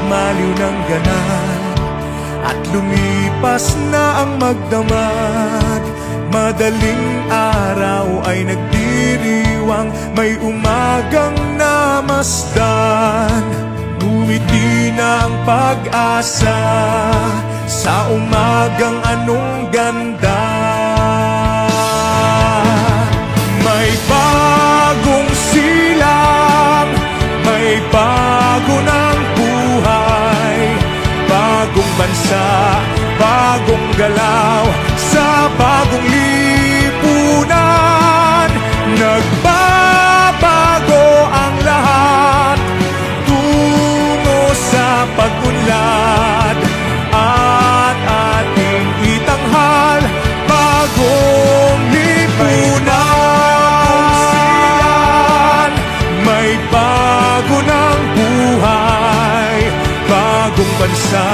nagmaliw ng ganan, at lumipas na ang magdamag. Madaling araw ay nagdiriwang, may umagang namasdan. Ngumiti na ang pag-asa sa umagang anong ganda. May bagong silang, may bago ng buhay, bagong bansa, bagong galaw, sa bagong lipunan. Nagbabago ang lahat tungo sa pag-unlad, at ating itanghal bagong lipunan. May bago ng buhay, bagong bansa,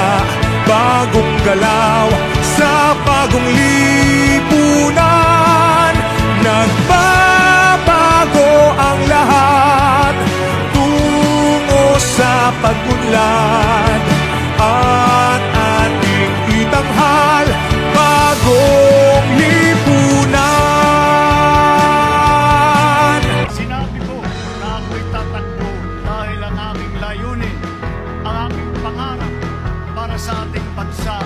bagong galaw, sa bagong lipunan. Nagbabago ang lahat tungo sa pag-unlad, at ating itanghal bagong lipunan. Sinabi ko na ako'y tatakbo dahil ang aking layunin, ang aking pangarap para sa ating bansa